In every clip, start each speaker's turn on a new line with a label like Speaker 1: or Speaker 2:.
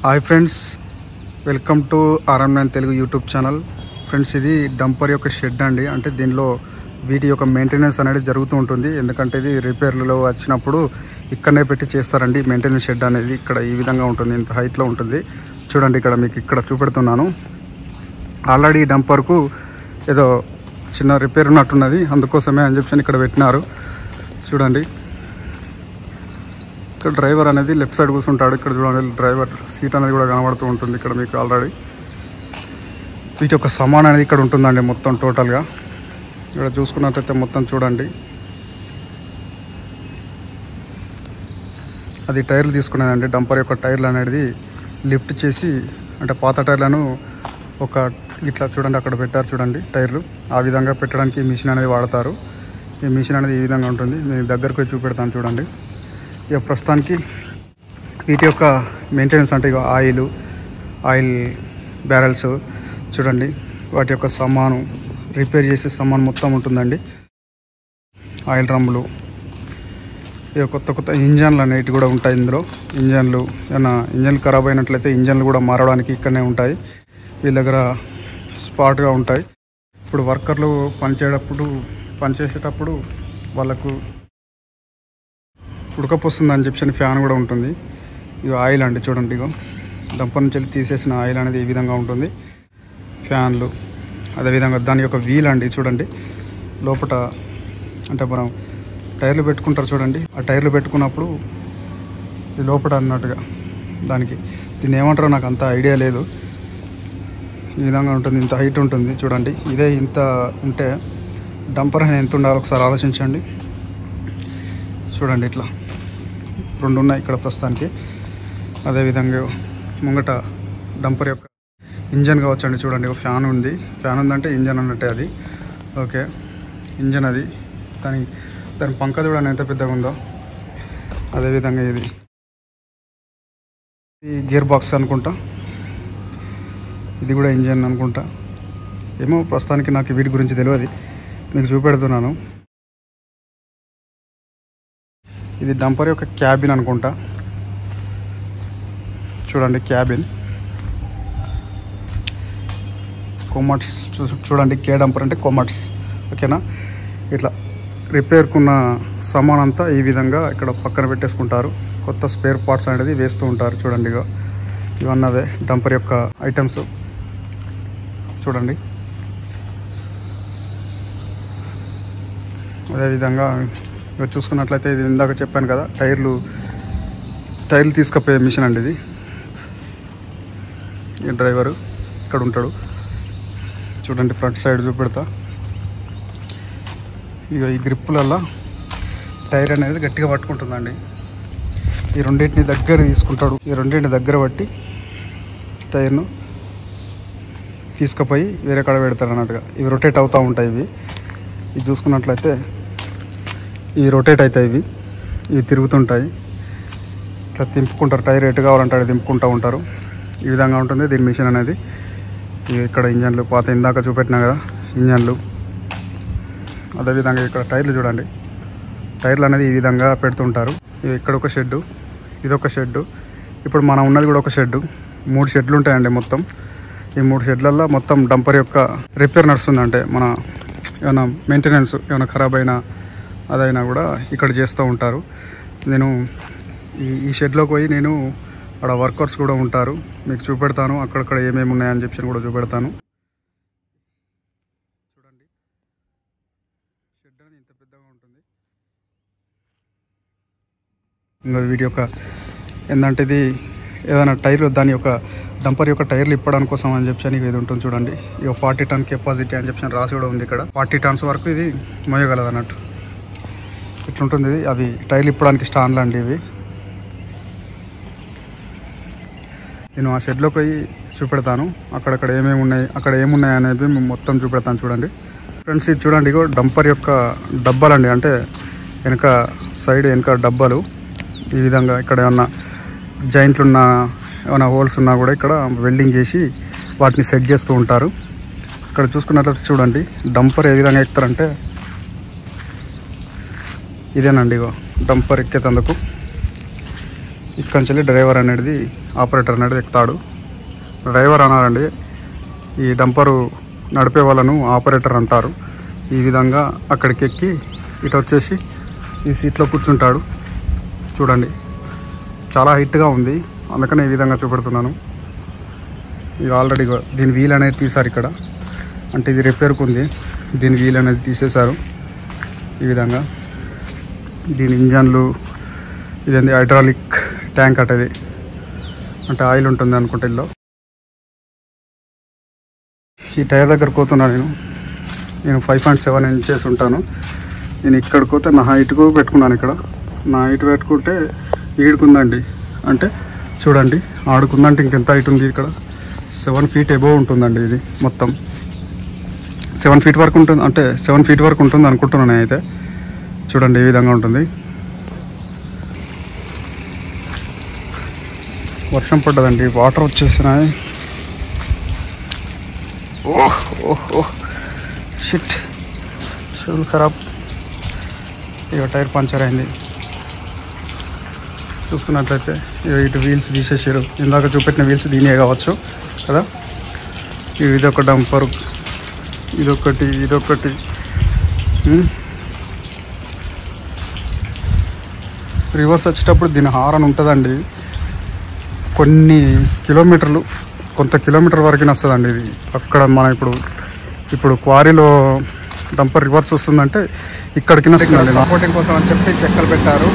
Speaker 1: Hi friends, welcome to RM9 Telugu YouTube channel. Friends, ఇది dumper యొక్క shed అండి. అంటే దీనిలో వీటి యొక్క మెయింటెనెన్స్ అనేది జరుగుతూ ఉంటుంది. ఎందుకంటే ఇది రిపేర్లలో వచ్చినప్పుడు ఇక్కడనే పెట్టి చేస్తారండి. మెయింటెనెన్స్ షెడ్ అనేది ఇక్కడ ఈ విధంగా ఉంటుంది, ఇంత హైట్లో ఉంటుంది. చూడండి, ఇక్కడ మీకు ఇక్కడ చూపెడుతున్నాను. ఆల్రెడీ డంపర్కు ఏదో చిన్న రిపేర్ ఉన్నట్టున్నది, అందుకోసమే అని చెప్పి ఇక్కడ పెట్టినారు. చూడండి, ఇక్కడ డ్రైవర్ అనేది లెఫ్ట్ సైడ్ కూర్చుంటాడు. ఇక్కడ చూడండి, డ్రైవర్ సీట్ అనేది కూడా కనబడుతూ ఉంటుంది ఇక్కడ మీకు ఆల్రెడీ. వీటి యొక్క సామాన్ అనేది ఇక్కడ ఉంటుందండి మొత్తం టోటల్గా. ఇక్కడ చూసుకున్నట్లయితే మొత్తం చూడండి, అది టైర్లు తీసుకునేదండి. డంపర్ యొక్క టైర్లు అనేది లిఫ్ట్ చేసి, అంటే పాత టైర్లను ఒక ఇట్లా చూడండి అక్కడ పెట్టారు. చూడండి, టైర్లు ఆ విధంగా పెట్టడానికి ఈ మిషన్ అనేది వాడతారు. ఈ మిషన్ అనేది ఈ విధంగా ఉంటుంది. నేను దగ్గరకు వచ్చి చూపెడతాను. చూడండి, ఇక ప్రస్తుతానికి వీటి యొక్క మెయింటెనెన్స్ అంటే ఇక ఆయిల్ బ్యారెల్స్ చూడండి, వాటి యొక్క సామాను రిపేర్ చేసే సామాను మొత్తం ఉంటుందండి. ఆయిల్ డ్రమ్ములు, ఇక కొత్త ఇంజన్లు అనేవి కూడా ఉంటాయి ఇందులో. ఇంజన్లు ఏమైనా ఇంజన్లు ఖరాబ్ అయినట్లయితే ఇంజన్లు కూడా మారడానికి ఇక్కడనే ఉంటాయి. వీళ్ళ దగ్గర స్పాట్గా ఉంటాయి. ఇప్పుడు వర్కర్లు పనిచేసేటప్పుడు వాళ్ళకు ఉడకపోస్తుందని చెప్పి ఫ్యాన్ కూడా ఉంటుంది. ఇక ఆయిల్ అండి, చూడండి, ఇక డంపర్ నుంచి తీసేసిన ఆయిల్ అనేది ఈ విధంగా ఉంటుంది. ఫ్యాన్లు, అదేవిధంగా దాని యొక్క వీల్ అండి. చూడండి, లోపల అంటే మనం టైర్లు పెట్టుకుంటారు చూడండి, ఆ టైర్లు పెట్టుకున్నప్పుడు ఇది లోపల అన్నట్టుగా దానికి దీన్ని ఏమంటారో నాకు అంత ఐడియా లేదు. ఈ విధంగా ఉంటుంది, ఇంత హైట్ ఉంటుంది. చూడండి, ఇదే ఇంత ఉంటే డంపర్ అనేది ఎంత ఉండాలో ఒకసారి ఆలోచించండి. చూడండి, ఇట్లా రెండు ఉన్నాయి ఇక్కడ ప్రస్తుతానికి. అదేవిధంగా ముంగట డంపర్ యొక్క ఇంజన్ కావచ్చండి. చూడండి, ఒక ఫ్యాన్ ఉందంటే ఇంజన్ అన్నట్టే అది. ఓకే, ఇంజన్ అది. దాని పంక చూడండి ఎంత పెద్దగా ఉందో. అదేవిధంగా ఇది గేర్ బాక్స్ అనుకుంటా, ఇది కూడా ఇంజన్ అనుకుంటా. ఏమో ప్రస్తుతానికి నాకు వీటి గురించి తెలియదు, మీకు చూపెడుతున్నాను. ఇది డంపర్ యొక్క క్యాబిన్ అనుకుంటా. చూడండి, క్యాబిన్ కొమట్స్ చూడండి. కే డంపర్ అంటే కొమట్స్. ఓకేనా, ఇట్లా రిపేర్కున్న సామాన్ అంతా ఈ విధంగా ఇక్కడ పక్కన పెట్టేసుకుంటారు. కొత్త స్పేర్ పార్ట్స్ అనేది వేస్తూ ఉంటారు. చూడండి, ఇవన్నవే డంపర్ యొక్క ఐటమ్స్. చూడండి, అదేవిధంగా ఇక్కడ చూసుకున్నట్లయితే ఇది ఇందాక చెప్పాను కదా, టైర్లు తీసుకుపోయే మిషన్ అండి ఇది. ఈ డ్రైవరు ఇక్కడ ఉంటాడు. చూడండి, ఫ్రంట్ సైడ్ చూపెడతా. ఇక ఈ గ్రిప్పులల్లో టైర్ అనేది గట్టిగా పట్టుకుంటుందండి. ఈ రెండింటిని దగ్గర తీసుకుంటాడు. ఈ రెండింటిని దగ్గర పట్టి టైర్ను తీసుకుపోయి వేరే కాడ పెడతారు అన్నట్టుగా. ఇవి రొటేట్ అవుతూ ఉంటాయి. ఇవి చూసుకున్నట్లయితే ఇవి రొటేట్ అవుతాయి. ఇవి తిరుగుతుంటాయి. ఇట్లా తింపుకుంటారు. టైర్ ఎటు కావాలంటే అది తింపుకుంటూ ఉంటారు. ఈ విధంగా ఉంటుంది దీని మిషన్ అనేది. ఇక్కడ ఇంజన్లు పాత ఇందాక చూపెట్టినా కదా, ఇంజన్లు. అదేవిధంగా ఇక్కడ టైర్లు చూడండి, టైర్లు అనేది ఈ విధంగా పెడుతుంటారు. ఇక్కడ ఒక షెడ్డు, ఇదొక షెడ్డు. ఇప్పుడు మనం ఉన్నది కూడా ఒక షెడ్డు. 3 షెడ్లు ఉంటాయండి మొత్తం. ఈ 3 షెడ్లలో మొత్తం డంపర్ యొక్క రిపేర్ నడుస్తుందంటే మన ఏమైనా మెయింటెనెన్స్ ఏమైనా ఖరాబ్ అయినా అదైనా కూడా ఇక్కడ చేస్తూ ఉంటారు. నేను ఈ షెడ్లోకి పోయి నేను అక్కడ వర్కర్స్ కూడా ఉంటారు, మీకు చూపెడతాను. అక్కడక్కడ ఏమేమి ఉన్నాయని చెప్పి కూడా చూపెడతాను. చూడండి, షెడ్ అనేది ఇంత పెద్దగా ఉంటుంది. ఇంకా వీటి యొక్క ఏంటంటే ఇది ఏదైనా టైర్లు, దాని యొక్క డంపర్ యొక్క టైర్లు ఇప్పడానికి కోసం అని చెప్పి ఇది ఉంటుంది. చూడండి, ఇక 40 టన్ కెపాసిటీ అని చెప్పి రాసి కూడా ఉంది ఇక్కడ. 40 టన్స్ వరకు ఇది మోయగలదు అన్నట్టు. ఇట్లుంటుంది ఇది. అవి టైర్లు ఇప్పడానికి స్టాండ్లు అండి ఇవి. నేను ఆ షెడ్లోకి పోయి చూపెడతాను. అక్కడక్కడ ఏమేమి ఉన్నాయి, అక్కడ ఏమున్నాయి అనేది మొత్తం చూపెడతాను. చూడండి ఫ్రెండ్స్, ఇది చూడండి, ఇగో డంపర్ యొక్క డబ్బాలండి. అంటే వెనక డబ్బాలు ఈ విధంగా. ఇక్కడ ఏమన్నా జాయింట్లు ఉన్న, ఏమైనా హోల్స్ ఉన్నా కూడా ఇక్కడ వెల్డింగ్ చేసి వాటిని సెట్ చేస్తూ ఉంటారు. ఇక్కడ చూసుకున్నట్లయితే చూడండి, డంపర్ ఏ విధంగా ఎక్కుతారంటే ఇదేనండి. ఇగో డంపర్ ఎక్కేతందుకు ఇక్కడ నుంచి డ్రైవర్ అనేది ఆపరేటర్ అనేది ఎక్కుతాడు. డ్రైవర్ అన్నారండి, ఈ డంపరు నడిపే వాళ్ళను ఆపరేటర్ అంటారు. ఈ విధంగా అక్కడికి ఎక్కి ఇటు వచ్చేసి ఈ సీట్లో కూర్చుంటాడు. చూడండి చాలా హైట్గా ఉంది, అందుకనే ఈ విధంగా చూపెడుతున్నాను. ఇది ఆల్రెడీ దీని వీల్ అనేది తీశారు ఇక్కడ, అంటే ఇది రిపేర్కు ఉంది. దీని వీల్ అనేది తీసేశారు. ఈ విధంగా దీని ఇంజన్లు, ఇదేంటి హైడ్రాలిక్ ట్యాంక్ అటది, అంటే ఆయిల్ ఉంటుంది అనుకుంటే ఇందులో. ఈ టైర్ దగ్గరకు పోతున్నాను నేను 5.7 ఇంచెస్ ఉంటాను. నేను ఇక్కడికి పోతే నా హైట్కు పెట్టుకున్నాను. ఇక్కడ నా హైట్ పెట్టుకుంటే ఈడుకుందండి, అంటే చూడండి ఆడుకుందంటే ఇంకెంత హైట్ ఉంది. ఇక్కడ 7 feet అబోవ్ ఉంటుందండి. ఇది మొత్తం 7 feet వరకు ఉంటుంది, అంటే 7 feet వరకు ఉంటుంది అనుకుంటున్నాను అయితే. చూడండి ఈ విధంగా ఉంటుంది. వర్షం పడ్డదండి, వాటర్ వచ్చేసినాయి. ఓహ్ ఓహ్ ఓహ్ షిట్, షూలు ఖరాబ్. ఇక టైర్ పంచర్ అయింది. చూసుకున్నట్లయితే ఇటు వీల్స్ తీసేసారు. ఇందాక చూపెట్టిన వీల్స్ దీనే కావచ్చు కదా. ఇదొక డంపర్, ఇదొకటి. రివర్స్ వచ్చేటప్పుడు దీని హారన్ ఉంటుందండి. కొంత కిలోమీటర్ వరకు వస్తుందండి ఇది. అక్కడ మన ఇప్పుడు క్వారీలో డంపర్ రివర్స్ వస్తుందంటే ఇక్కడికి వస్తుందండి. సపోర్టింగ్ కోసం అని చెప్పి చెక్కలు పెట్టారు.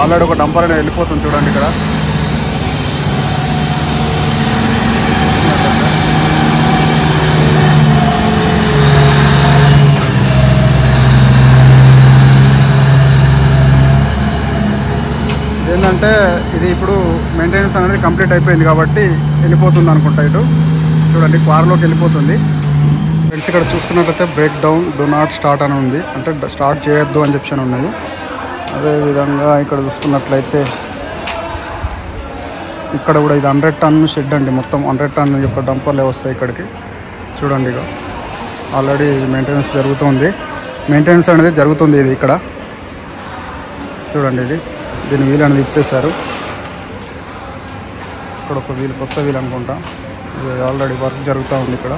Speaker 1: ఆల్రెడీ ఒక డంపర్ అనేది వెళ్ళిపోతుంది చూడండి ఇక్కడ. ఏంటంటే ఇది ఇప్పుడు మెయింటెనెన్స్ అనేది కంప్లీట్ అయిపోయింది కాబట్టి వెళ్ళిపోతుంది అనుకుంటా. ఇటు చూడండి కార్లోకి వెళ్ళిపోతుంది. ఫ్రెండ్స్ ఇక్కడ చూసుకున్నట్లయితే break down, do not start అని ఉంది, అంటే స్టార్ట్ చేయొద్దు అని చెప్పి ఉన్నది. అదేవిధంగా ఇక్కడ చూసుకున్నట్లయితే ఇక్కడ కూడా ఇది 100 ton షెడ్ అండి. మొత్తం 100 ton యొక్క డంపర్లే వస్తాయి ఇక్కడికి. చూడండి ఇక ఆల్రెడీ మెయింటెనెన్స్ జరుగుతుంది. మెయింటెనెన్స్ అనేది జరుగుతుంది ఇది ఇక్కడ. చూడండి దీని వీల్ అనేది ఇప్పేశారు. ఇక్కడ ఒక వీల్, కొత్త వీల్ అనుకుంటా. ఇది ఆల్రెడీ వర్క్ జరుగుతూ ఉంది ఇక్కడ.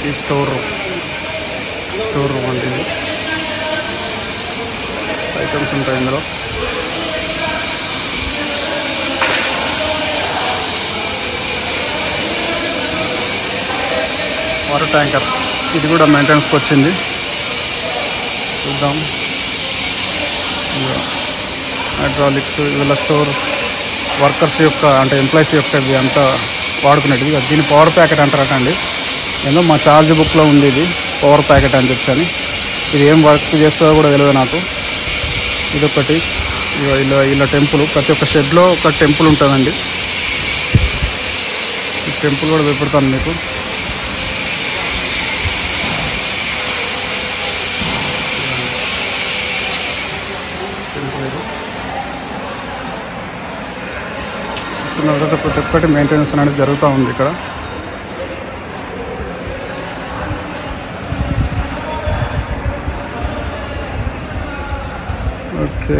Speaker 1: ఈ స్టోర్ రూమ్ అంటే ఇది ఐటమ్స్ ఉంటాయి ఇందులో. వాటర్ ట్యాంకర్ ఇది కూడా మెయింటెనెన్స్కి వచ్చింది. చూద్దాం. హైడ్రాలిక్స్ వీళ్ళ స్టోర్ వర్కర్స్ యొక్క, అంటే ఎంప్లాయీస్ యొక్క ఇది అంతా వాడుకునేది. దీన్ని పవర్ ప్యాకెట్ అంటారట అండి. ఏదో మా ఛార్జ్ బుక్లో ఉంది ఇది పవర్ ప్యాకెట్ అని చెప్పని. ఇది ఏం వర్క్ చేస్తుందో కూడా తెలియదు నాకు. ఇదొకటి. ఇలా టెంపుల్, ప్రతి ఒక్క షెడ్లో ఒక టెంపుల్ ఉంటుందండి. ఈ టెంపుల్ కూడా చూపెడతాను మీకు. ప్రతి ఒక్కటి మెయింటెనెన్స్ అనేది జరుగుతూ ఉంది ఇక్కడ. ఓకే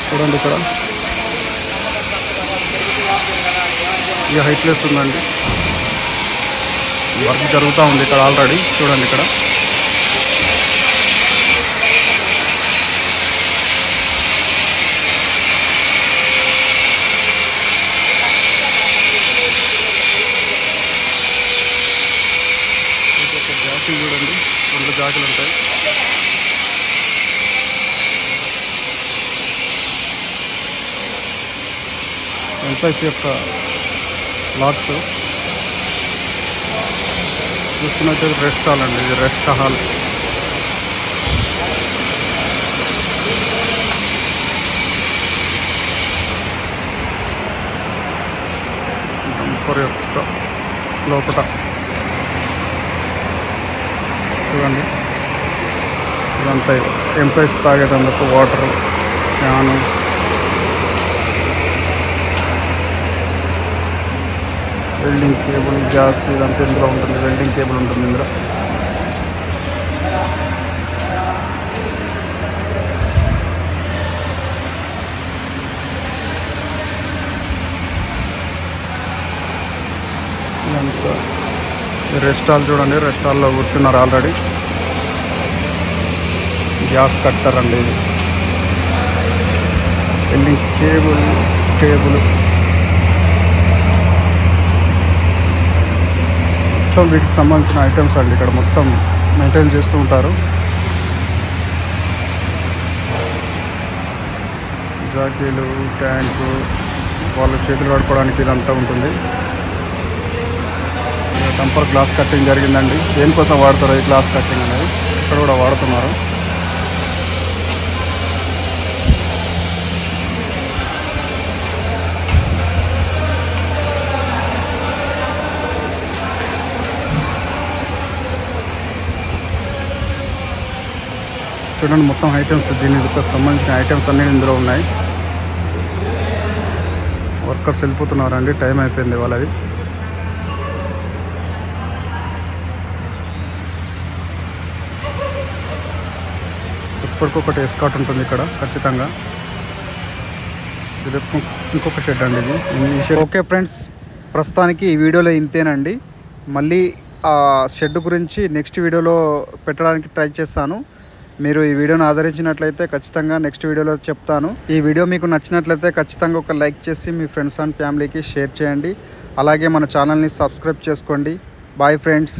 Speaker 1: చూడండి ఇక్కడ ఈ హైట్లెస్ ఉందండి. వర్క్ జరుగుతూ ఉంది ఇక్కడ ఆల్రెడీ. చూడండి ఇక్కడ చూడండి 2 జాకులు ఉంటాయి. ఎంప్లాయీస్ యొక్క లాక్స్ చూస్తున్నట్టు రెస్ట్ హాల్ అండి. ఇది రెస్ట్ హాల్. డంపర్ యొక్క లోపల చూడండి ఇదంతా ఎంప్లాయీస్ తాగేటందుకు water fan. Welding cable, gas ఇదంతా ఇందులో ఉంటుంది. వెల్డింగ్ కేబుల్ ఉంటుంది ఇందులో. ఇదంతా రెస్టాల్ చూడండి, రెస్టాల్లో కూర్చున్నారు ఆల్రెడీ. గ్యాస్ కట్టర్ అండి ఇది. వెల్డింగ్ టేబుల్ మొత్తం వీటికి సంబంధించిన ఐటమ్స్ అండి. ఇక్కడ మొత్తం మెయింటైన్ చేస్తూ ఉంటారు. జాకీలు, ట్యాంకు, వాళ్ళు చేతులు కడుక్కోవడానికి ఇదంతా ఉంటుంది. టెంపర్ గ్లాస్ కట్టింగ్ జరిగిందండి. దేనికోసం వాడతారు ఈ గ్లాస్ కట్టింగ్ అనేది, ఇక్కడ కూడా వాడుతున్నారు. చూడండి మొత్తం ఐటమ్స్, దీనికి సంబంధించిన ఐటమ్స్ అన్నీ ఇందులో ఉన్నాయి. వర్కర్స్ వెళ్ళిపోతున్నారండి, టైం అయిపోయింది వాళ్ళది. ఇప్పటికొకటి ఎస్కాట్ ఉంటుంది ఇక్కడ ఖచ్చితంగా. ఇది ఇంకొక షెడ్ అండి ఇది. ఓకే ఫ్రెండ్స్, ప్రస్తుతానికి ఈ వీడియోలో ఇంతేనండి. మళ్ళీ ఆ షెడ్ గురించి నెక్స్ట్ వీడియోలో పెట్టడానికి ట్రై చేస్తాను. మీరు ఈ వీడియోని ఆదరించినట్లయితే ఖచ్చితంగా నెక్స్ట్ వీడియోలో చెప్తాను. ఈ వీడియో మీకు నచ్చినట్లయితే ఖచ్చితంగా ఒక లైక్ చేసి మీ ఫ్రెండ్స్ అండ్ ఫ్యామిలీకి షేర్ చేయండి. అలాగే మన ఛానల్ని సబ్స్క్రైబ్ చేసుకోండి. Bye friends.